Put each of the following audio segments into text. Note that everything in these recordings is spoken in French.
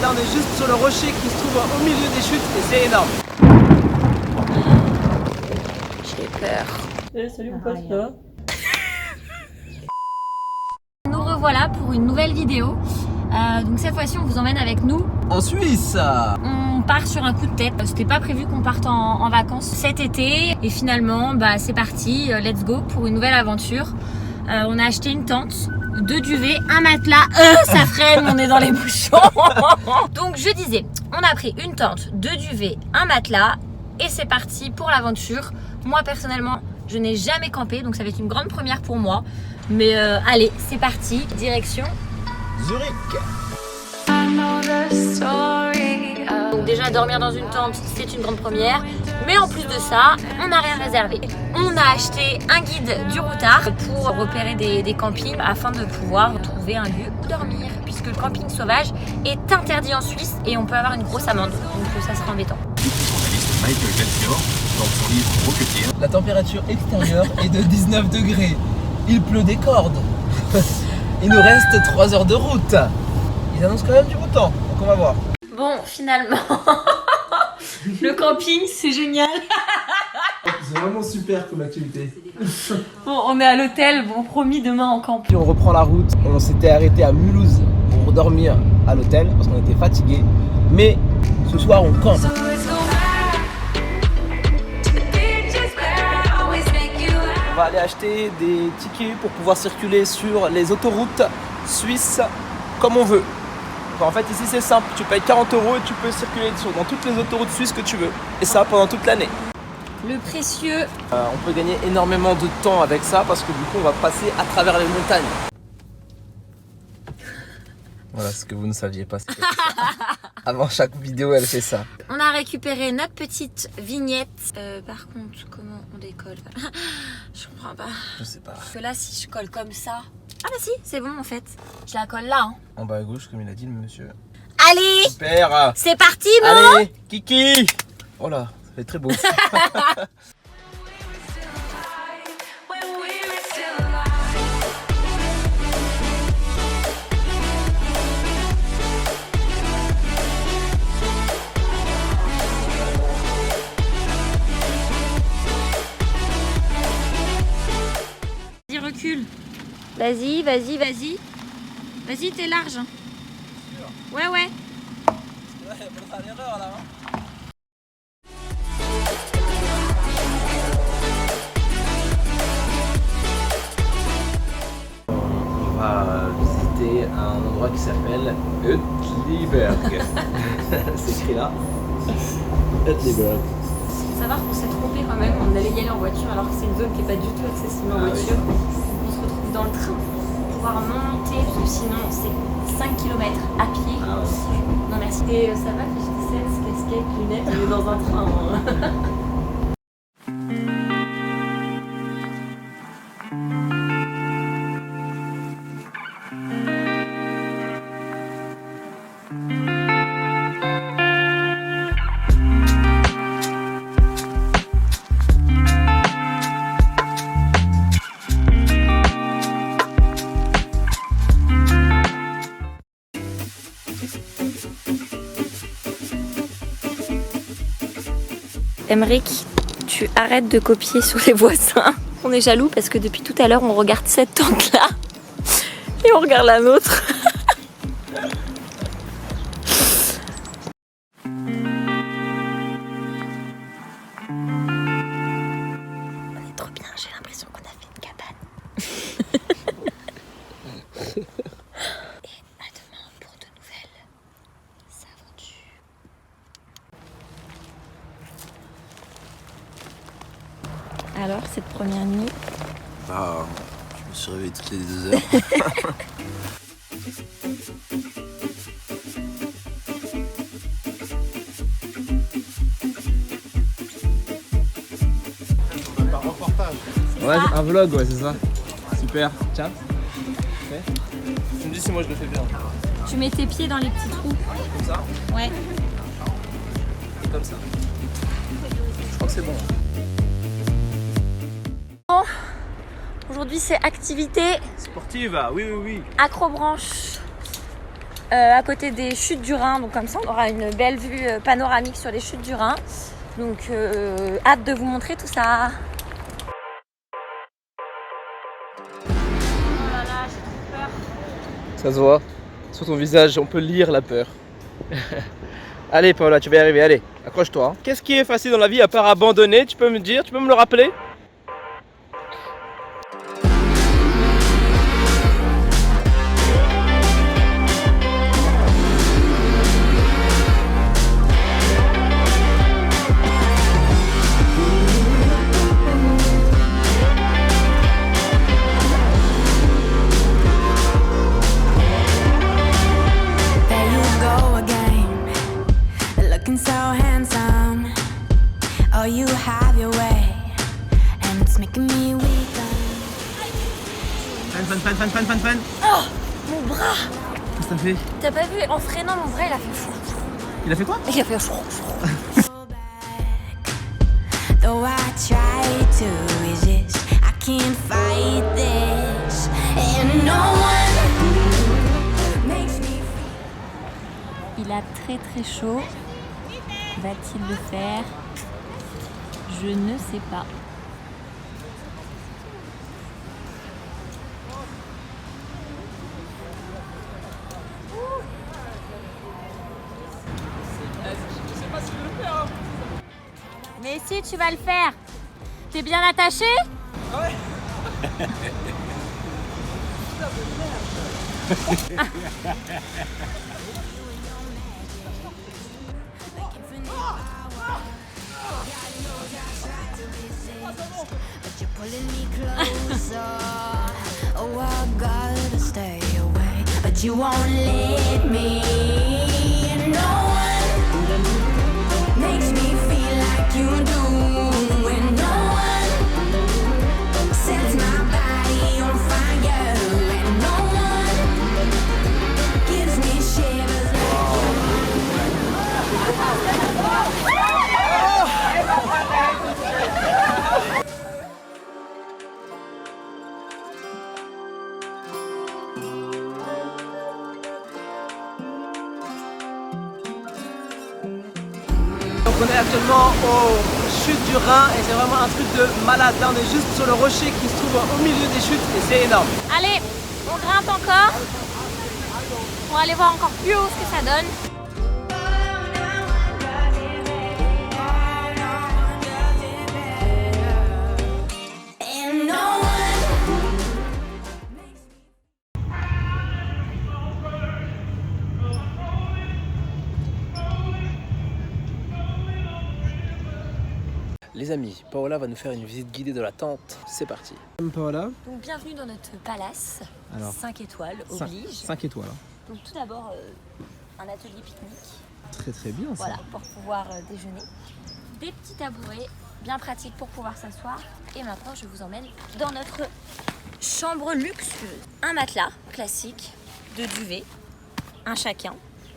Là on est juste sur le rocher qui se trouve au milieu des chutes et c'est énorme. J'ai peur. Salut mon pote, ça va? Nous revoilà pour une nouvelle vidéo. Donc cette fois-ci on vous emmène avec nous En Suisse. On part sur un coup de tête. C'était pas prévu qu'on parte en vacances cet été. Et finalement c'est parti, let's go pour une nouvelle aventure. On a acheté une tente, 2 duvets, un matelas. Ça freine, on est dans les bouchons. Donc je disais, on a pris une tente, 2 duvets, un matelas. Et c'est parti pour l'aventure. Moi personnellement je n'ai jamais campé, donc ça va être une grande première pour moi. Mais allez, c'est parti, direction Zurich. Donc déjà dormir dans une tente c'est une grande première, mais en plus de ça on n'a rien réservé. On a acheté un guide du routard pour repérer des campings afin de pouvoir trouver un lieu où dormir, puisque le camping sauvage est interdit en Suisse et on peut avoir une grosse amende, donc ça sera embêtant. Michael Belfior, dans son livre Rocketeer. La température extérieure est de 19 degrés. Il pleut des cordes. Il nous reste 3 heures de route. Ils annoncent quand même du beau temps, donc on va voir. Bon, finalement, le camping c'est génial. C'est vraiment super comme activité. Bon, on est à l'hôtel, bon promis demain on campe. Puis on reprend la route. On s'était arrêté à Mulhouse pour dormir à l'hôtel parce qu'on était fatigués. Mais ce soir on campe. On va aller acheter des tickets pour pouvoir circuler sur les autoroutes suisses comme on veut. En fait ici c'est simple, tu payes 40 € et tu peux circuler dans toutes les autoroutes suisses que tu veux. Et ça pendant toute l'année. Le précieux. On peut gagner énormément de temps avec ça parce que du coup on va passer à travers les montagnes. Voilà ce que vous ne saviez pas. Avant chaque vidéo elle fait ça. On a récupéré notre petite vignette. Par contre, comment on décolle? Je comprends pas. Je sais pas. Parce que là, si je colle comme ça. Ah bah si, c'est bon en fait. Je la colle là. Hein. En bas à gauche comme il a dit le monsieur. Allez, Super. c'est parti Mo. Allez, Kiki. Oh là, ça fait très beau. Vas-y, recule. Vas-y, vas-y, vas-y. Vas-y, t'es large. Ouais, ouais. On va visiter un endroit qui s'appelle Uetliberg. C'est écrit là. Uetliberg. Faut savoir qu'on s'est trompé quand même. On allait y aller en voiture alors que c'est une zone qui n'est pas du tout accessible en voiture. On se retrouve dans le train pour pouvoir monter parce que sinon c'est 5 km à pied. Non merci. Et ça va que je disais, casquette, lunettes, on est dans un train. Hein. Emric, tu arrêtes de copier sur les voisins. On est jaloux parce que depuis tout à l'heure on regarde cette tente là et on regarde la nôtre. On est trop bien, j'ai l'impression qu'on a fait une cabane. Et à demain pour de nouvelles aventures. Alors, cette première nuit? Ah, je me suis réveillé toutes les 2 heures. Ouais, un vlog, ouais, c'est ça. Super. Tiens. Ouais. Tu me dis si moi je le fais bien. Tu mets tes pieds dans les petits trous. Comme ça? Ouais. Comme ça. Je crois que c'est bon. Aujourd'hui, c'est activité Sportive, oui. acrobranche. à côté des chutes du Rhin. Donc comme ça, on aura une belle vue panoramique sur les chutes du Rhin. Donc hâte de vous montrer tout ça. Oh là là, j'ai trop peur. Ça se voit. Sur ton visage, on peut lire la peur. Allez Paola, tu vas y arriver, allez, accroche-toi. Hein. Qu'est-ce qui est facile dans la vie à part abandonner? Tu peux me dire, tu peux me le rappeler? Oh, you have your way, and it's making me weak. Fan. Oh, mon bras! Qu'est-ce que t'as fait? T'as pas vu? En freinant, mon bras, il a fait fou. Il a fait quoi? Il a fait fou. Though I try to resist, I can't fight this, and no one makes me feel. Il a très très chaud. Va-t-il le faire? Je ne sais pas. Mais si, tu vas le faire. T'es bien attaché? Ouais. But you're pulling me closer. Oh, I gotta stay away, but you won't let me. No one makes me feel like you do, and no one sets my body on fire, and no one gives me shivers Donc on est actuellement aux chutes du Rhin et c'est vraiment un truc de malade. Là on est juste sur le rocher qui se trouve au milieu des chutes et c'est énorme. Allez, on grimpe encore. On va aller voir encore plus haut ce que ça donne. and no one. Les amis, Paola va nous faire une visite guidée de la tente. C'est parti. Paola. Donc bienvenue dans notre palace. Alors, 5 étoiles, oblige. 5 étoiles. Donc tout d'abord, un atelier pique-nique. Très très bien ça. Voilà, pour pouvoir déjeuner. Des petits tabourets bien pratiques pour pouvoir s'asseoir. Et maintenant, je vous emmène dans notre chambre luxueuse. Un matelas classique, de duvet, un chacun,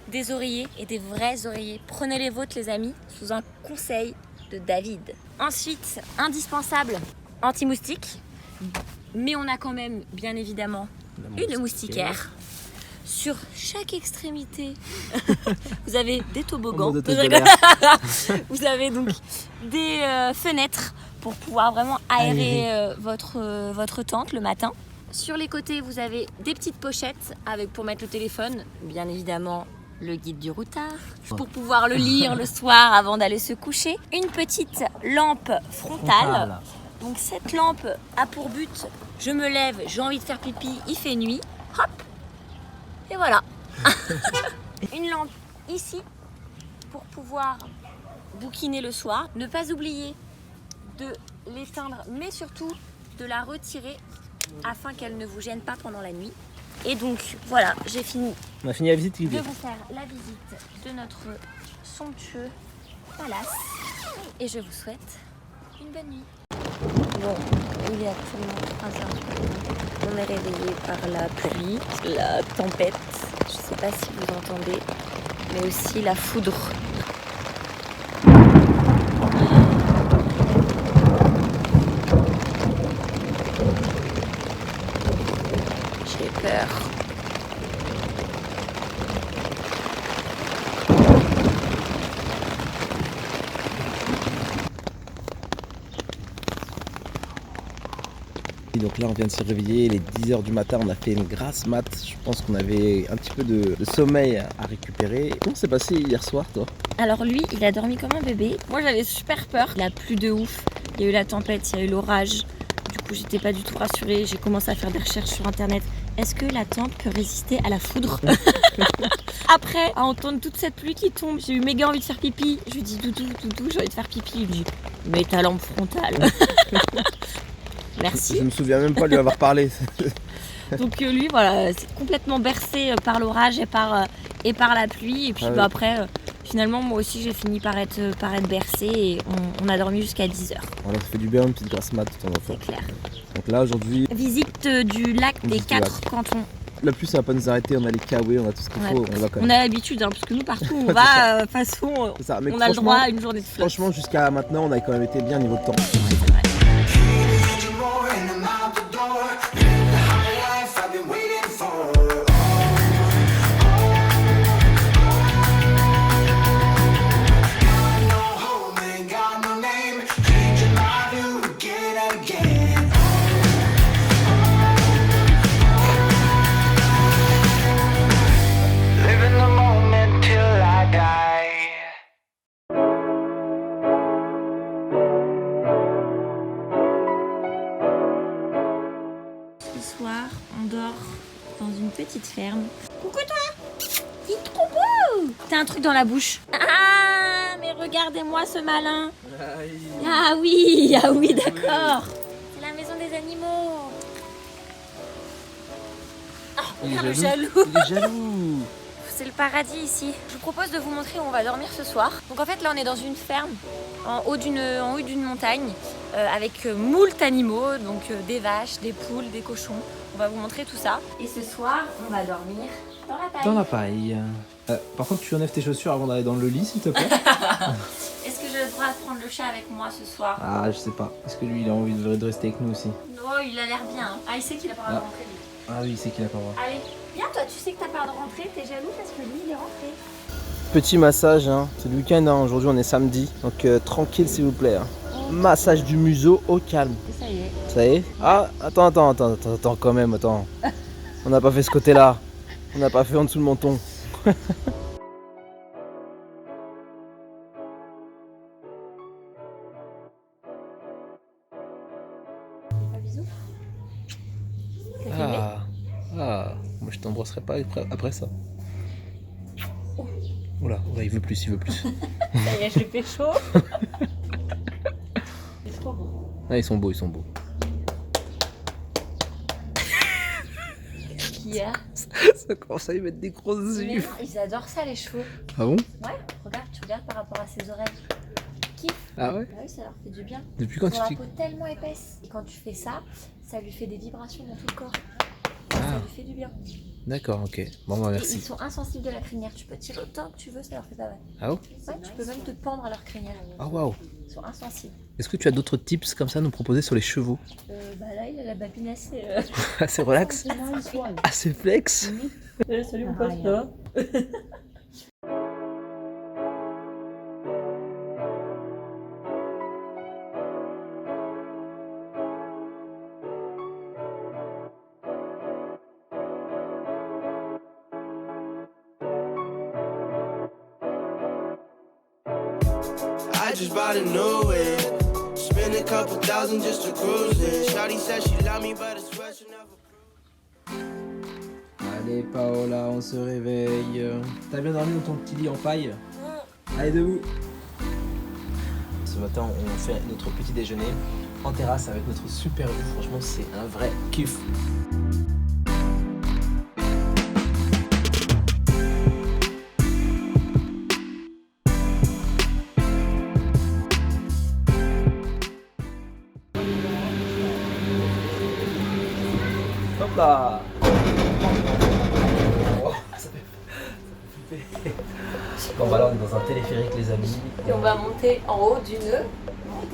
des oreillers et des vrais oreillers. Prenez les vôtres les amis, sous un conseil de David. Ensuite, indispensable, anti-moustique. Mais on a quand même, bien évidemment, une moustiquaire. Sur chaque extrémité, vous avez des toboggans. Vous avez donc des fenêtres pour pouvoir vraiment aérer votre tente le matin. Sur les côtés, vous avez des petites pochettes avec pour mettre le téléphone, bien évidemment le guide du routard, pour pouvoir le lire le soir avant d'aller se coucher. Une petite lampe frontale. Donc cette lampe a pour but, je me lève, j'ai envie de faire pipi, il fait nuit, hop, et voilà. Une lampe ici pour pouvoir bouquiner le soir. Ne pas oublier de l'éteindre, mais surtout de la retirer afin qu'elle ne vous gêne pas pendant la nuit. Et donc voilà, j'ai fini. On a fini la visite De guidée. vous faire la visite de notre somptueux palace. Et je vous souhaite une bonne nuit. Bon, il est actuellement 3h du matin. On est réveillé par la pluie, la tempête. Je sais pas si vous entendez, mais aussi la foudre. J'ai peur. Et donc là on vient de se réveiller, il est 10h du matin, on a fait une grasse mat. Je pense qu'on avait un petit peu de sommeil à récupérer. Comment s'est passé hier soir toi? Alors lui, il a dormi comme un bébé. Moi j'avais super peur. Il a plu de ouf. Il y a eu la tempête, il y a eu l'orage. Du coup j'étais pas du tout rassurée. J'ai commencé à faire des recherches sur internet. Est-ce que la tente peut résister à la foudre? Après, à entendre toute cette pluie qui tombe, j'ai eu méga envie de faire pipi. Je lui dis Doudou, j'ai envie de faire pipi. Il me dit mets ta lampe frontale. Merci. Je me souviens même pas lui avoir parlé. Donc lui, voilà, c'est complètement bercé par l'orage et par la pluie. Et puis après, finalement, moi aussi, j'ai fini par être bercée et on a dormi jusqu'à 10h. Voilà, ça fait du bien une petite grasse mat de temps en temps. C'est clair. Donc là, aujourd'hui... Visite du lac des 4 cantons. La pluie, ça va pas nous arrêter, on a les kawaii, on a tout ce qu'il faut. On va quand même. On a l'habitude, hein, parce que nous, partout où on va, de toute façon, on a le droit à une journée de flotte. Franchement, jusqu'à maintenant, on a quand même été bien niveau de temps. C'est vrai. Ce soir, on dort dans une petite ferme. Coucou toi! Il est trop beau! T'as un truc dans la bouche. Ah, mais regardez-moi ce malin. Ah oui, d'accord. C'est la maison des animaux. Oh, regarde le jaloux. Il est jaloux. C'est le paradis ici. Je vous propose de vous montrer où on va dormir ce soir. Donc en fait là on est dans une ferme en haut d'une montagne avec moult animaux, donc des vaches, des poules, des cochons. On va vous montrer tout ça. Et ce soir on va dormir dans la paille. Dans la paille. Par contre tu enlèves tes chaussures avant d'aller dans le lit s'il te plaît. Est-ce que j'ai le droit de prendre le chat avec moi ce soir? Ah je sais pas. Est-ce que lui il a envie de rester avec nous aussi? Non, il a l'air bien. Ah il sait qu'il a pas le droit de rentrer lui. Ah oui, c'est qu'il a pas le droit. Allez, viens toi, tu sais que t'as pas le droit de rentrer, t'es jaloux parce que lui il est rentré. Petit massage, hein. C'est le week-end, hein. Aujourd'hui on est samedi, donc tranquille s'il vous plaît. Hein. Massage du museau au calme. Et ça y est. Ça y est? Ah, attends quand même, attends. On n'a pas fait ce côté-là. On n'a pas fait en dessous le menton. Moi je t'embrasserai pas après ça. Oula, il veut plus. Ça y est, je l'ai fait chaud. C'est trop beau. Ah, ils sont beaux. Qu'est-ce qu'il y a? Ça commence à lui mettre des grosses Mais yeux. non, ils adorent ça les chevaux. Ah bon? Ouais, regarde, tu regardes par rapport à ses oreilles. Kiff. Ah ouais? Bah oui, ça leur fait du bien. Depuis quand Ils ont tu la peau tellement épaisse. Et quand tu fais ça, ça lui fait des vibrations dans tout le corps. Ah. Ça lui fait du bien. D'accord, ok. Bon bah Et merci. ils sont insensibles de la crinière. Tu peux tirer autant que tu veux, ça leur fait pas mal. Ah bon? Ouais, tu peux même te pendre à leur crinière. Ah waouh. Ils sont insensibles. Est-ce que tu as d'autres tips comme ça à nous proposer sur les chevaux? Bah là, il a la babine assez... Assez relax? Assez flex? Salut, mon pote, ça va? I just bought a new whip. Spend a couple thousand just to cruise it. Shawty said she love me, but it's swear she never. Allez Paola, on se réveille. T'as bien dormi dans ton petit lit en paille? Allez debout. Ce matin on fait notre petit déjeuner en terrasse avec notre super vue. Franchement c'est un vrai kiff. Hop là. Oh, ça fait flipper. Bon bah là on est dans un téléphérique les amis. Et on va monter en haut d'une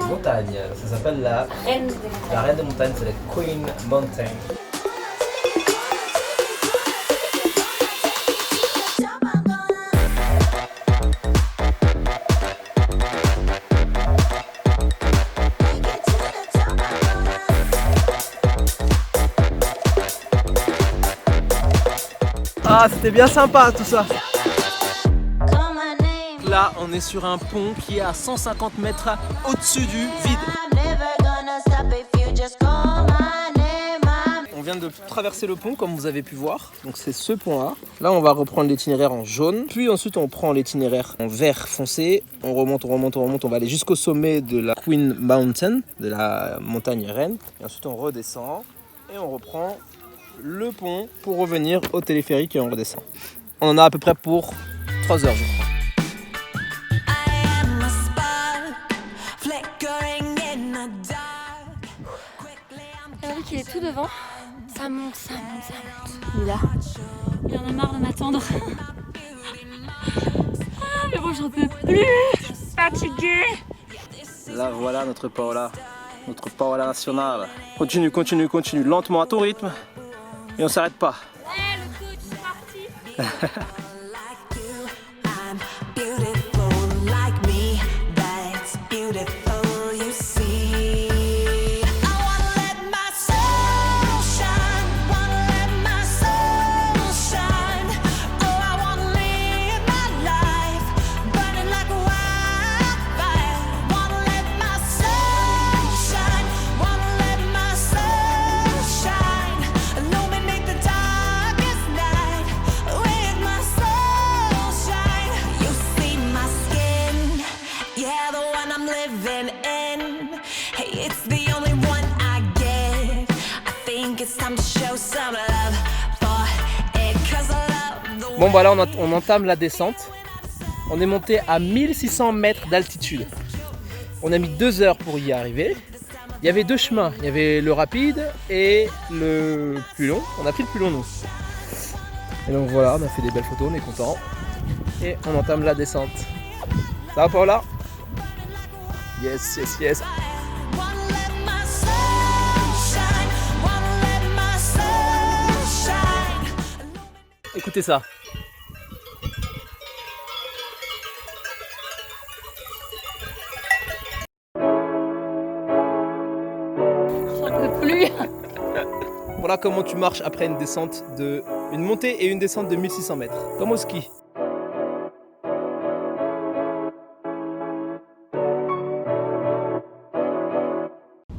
Montagne, ça s'appelle la reine des montagnes. reine des montagnes, c'est la Queen Mountain. Ah, c'était bien sympa tout ça. Call my name. Là, on est sur un pont qui est à 150 mètres au-dessus du vide. I'm never gonna stop if you just call my name. On vient de traverser le pont comme vous avez pu voir. Donc c'est ce pont-là. Là, on va reprendre l'itinéraire en jaune. Puis ensuite, on prend l'itinéraire en vert foncé. On remonte, on remonte, on remonte. On va aller jusqu'au sommet de la Queen Mountain, de la montagne reine. Et ensuite, on redescend et on reprend le pont pour revenir au téléphérique et on redescend. On en a à peu près pour 3 heures, je crois. I am a spark, flickering in the dark. Quickly I'm Eric, il est tout devant. Ça monte, ça monte, ça monte. Il est là. Il en a marre de m'attendre. Ah, mais moi, j'en peux plus. Fatiguée. Là, voilà notre Paola nationale. Continue, continue, continue, lentement à ton rythme. Et on s'arrête pas. Eh, le coach sportif. like you. I'm beautiful like me. That's beautiful, you see. I wanna let my soul shine. Wanna let my soul shine. Oh, I wanna live my life burning like a wildfire. Wanna let my soul shine. Wanna let my soul shine. Illuminate the darkest night with my soul shine. You see my skin, yeah, the one I'm living in. Hey, it's the only one I get. I think it's time to show some love for it, 'cause I love the Bon, bah là, on entame la descente. On est monté à 1600 mètres d'altitude. On a mis 2 heures pour y arriver. Il y avait 2 chemins. Il y avait le rapide et le plus long. On a pris le plus long, nous. Et donc voilà, on a fait des belles photos, on est content. Et on entame la descente. Ça va, Paola? Yes, yes, yes. wanna let my soul shine. Wanna let my soul shine. Écoutez ça. J'en peux plus. Voilà comment tu marches après une descente de... une montée et une descente de 1600 mètres. Comme au ski.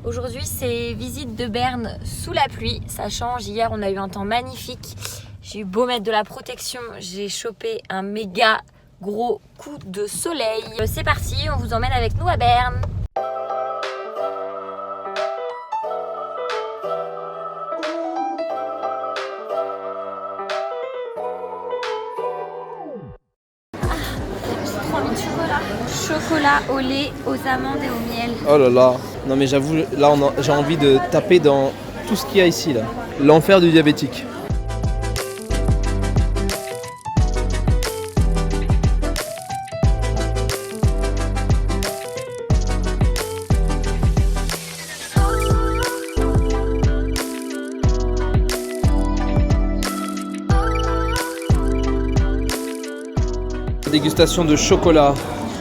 Aujourd'hui, c'est visite de Berne sous la pluie. Ça change. Hier, on a eu un temps magnifique. J'ai eu beau mettre de la protection. J'ai chopé un méga gros coup de soleil. C'est parti, on vous emmène avec nous à Berne. J'ai trop envie de chocolat. Chocolat au lait, aux amandes et au miel. Oh là là. Non mais j'avoue, là j'ai envie de taper dans tout ce qu'il y a ici là. L'enfer du diabétique. Dégustation de chocolat.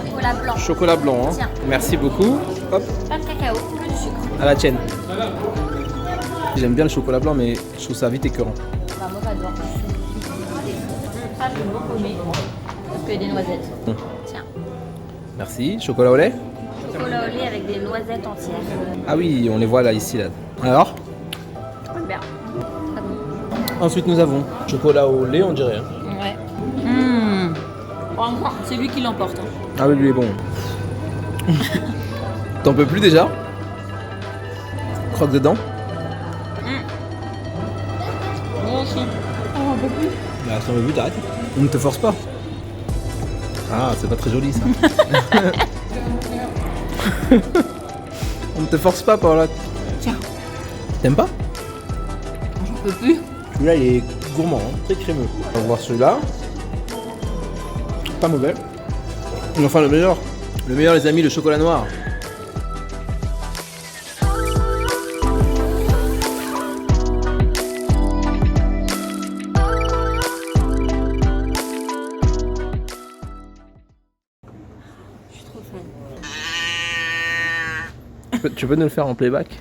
Chocolat blanc. Chocolat blanc. Hein. Tiens. Merci beaucoup. Hop, Pas de cacao, que du sucre. à la tienne. J'aime bien le chocolat blanc, mais je trouve ça vite écœurant. Bah, moi j'adore. Ça, je vais beaucoup aimer. Parce qu'il y a des noisettes. Tiens. Merci. Chocolat au lait. Chocolat au lait avec des noisettes entières. Ah oui, on les voit là, ici. Là. Alors Bien. Très bon. ensuite, nous avons chocolat au lait, on dirait. Hein. Ouais. Franchement, c'est lui qui l'emporte. Hein. Ah oui, lui est bon. T'en peux plus déjà? Croque dedans. Moi aussi. On peut plus. Bah, si on veut plus, t'arrêtes. On ne te force pas. Ah, c'est pas très joli ça. On ne te force pas, Paola. Tiens. T'aimes pas? J'en peux plus. Celui-là, il est gourmand, hein, très crémeux. On va voir celui-là. Pas mauvais. Et enfin, le meilleur, les amis, le chocolat noir. Je suis trop fan. Tu peux nous le faire en playback?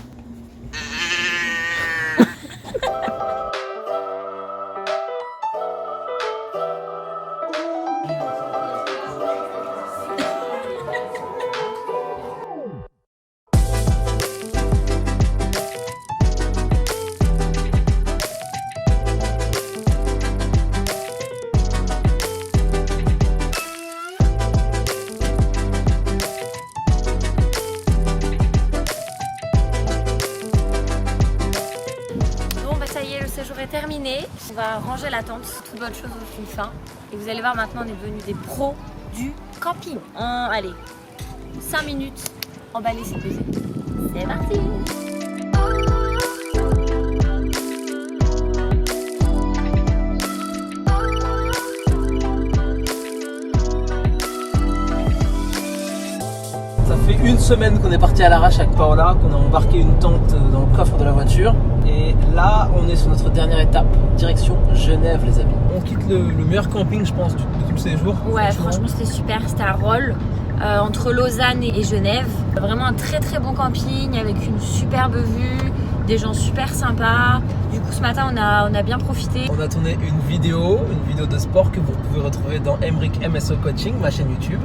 va ranger la tente, toute bonne chose au une fin. Et vous allez voir, maintenant on est devenus des pros du camping. Allez, 5 minutes, emballer, c'est pesé. C'est parti. Ça fait une semaine qu'on est parti à l'arrache avec Paola, qu'on a embarqué une tente dans le coffre de la voiture. Et là, on est sur notre dernière étape, direction Genève, les amis. On quitte le meilleur camping, je pense, de tout le séjour. Ouais, franchement, c'était super. C'était à Rolle, entre Lausanne et Genève. Vraiment un très très bon camping avec une superbe vue, des gens super sympas. Du coup, ce matin, on a bien profité. On a tourné une vidéo de sport que vous pouvez retrouver dans Emric MSO Coaching, ma chaîne YouTube.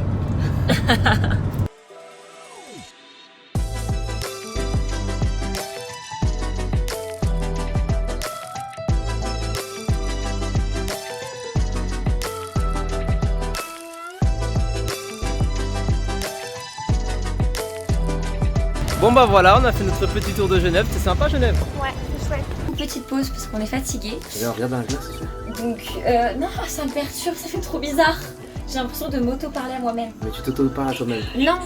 Bon bah voilà, on a fait notre petit tour de Genève. C'est sympa Genève? Ouais, c'est chouette. Une petite pause parce qu'on est fatigué. Regarde un c'est sûr. Donc, non, ça me perturbe, ça fait trop bizarre. J'ai l'impression de m'auto-parler à moi-même. Mais tu t'auto-parles à toi-même. Non,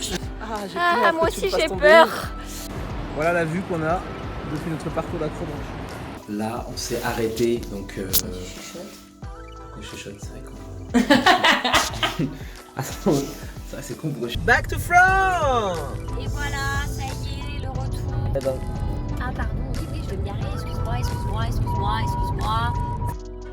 Ah, moi aussi j'ai peur. Voilà la vue qu'on a depuis notre parcours d'acrobranche. Là, on s'est arrêté, donc... Pourquoi je chuchote, c'est vrai quoi. Attends, ça c'est con pour... Back to France. Et voilà, ça y est, le retour. Eh ben, Ah pardon, oui, je vais me garer, excuse-moi.